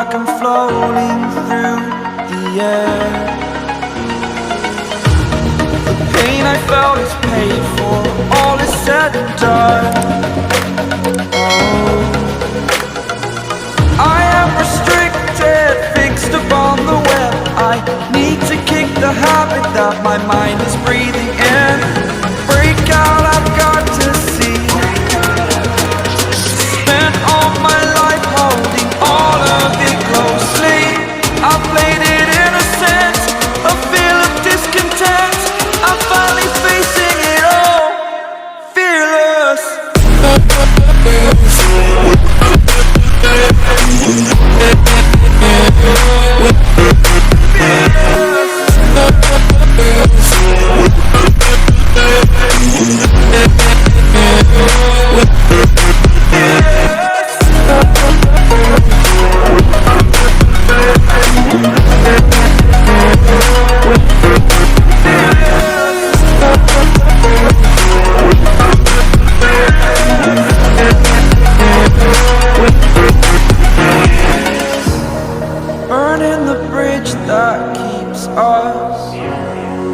like I'm floating through the air. The pain I felt is paid for, all is said and done. Oh, I am restricted, fixed upon the web. I need to kick the habit that my mind is breathing in. Break out, I've got to see. Spent all my life holding all of it closely. I played it innocent, a feel of discontent. I'm finally facing it all, fearless. Burning the bridge that keeps us.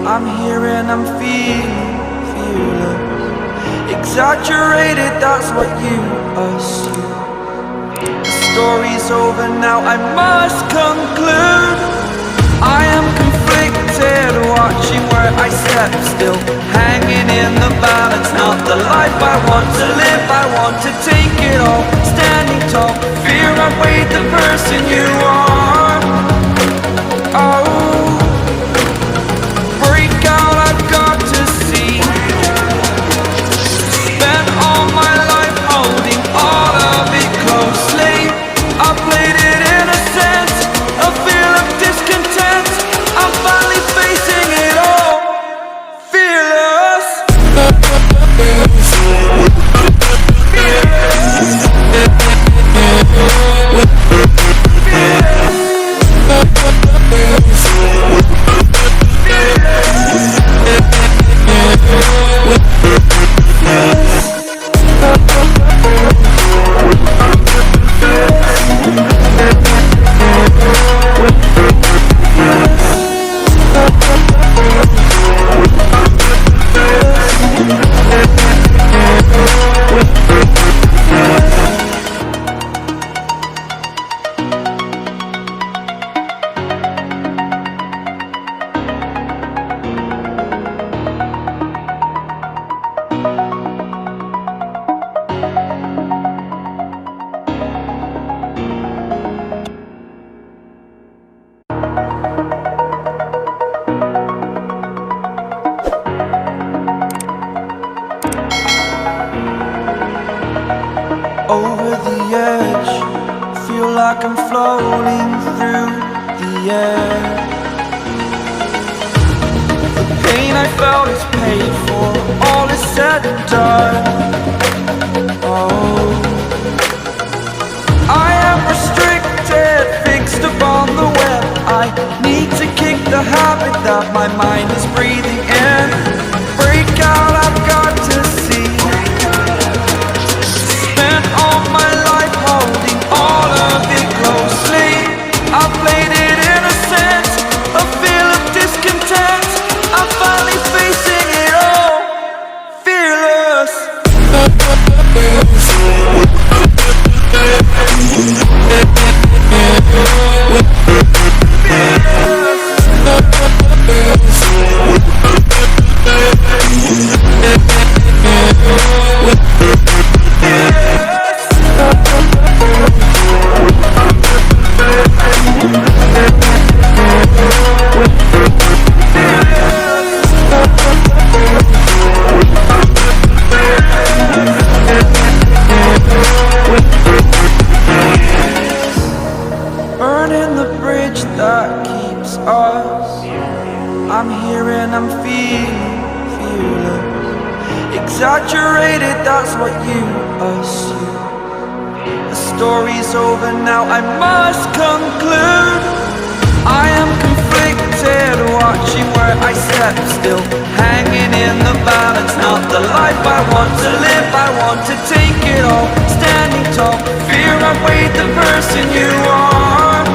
I'm here and I'm feeling fearless. Exaggerated, that's what you assume. The story's over now, I must conclude. I am conflicted, watching where I step still, hanging in the balance. Not the life I want to live, I want to take it all. Standing tall, fear outweighed the person you are. Oh, break out, I've got to see. Spent all my life holding all of it closely. I played it innocent, a feel of discontent. I'm finally facing it all, fearless. Over the edge, feel like I'm floating through the air. The pain I felt is paid for, all is said and done. Oh, I am restricted, fixed upon the web. I need to kick the habit that my mind is breathing in. Break out, I've got to see. Spent all my life holding all of it closely. I played it innocent, a feel of discontent. I'm finally facing it all, fearless. Burning the bridge that keeps us. I'm here and I'm feeling fearless. Exaggerated, that's what you assume. The story's over now, I must conclude. I am conflicted, watching where I step still, hanging in the balance. Not the life I want to live, I want to take it all. Standing tall, fear outweighed the person you are.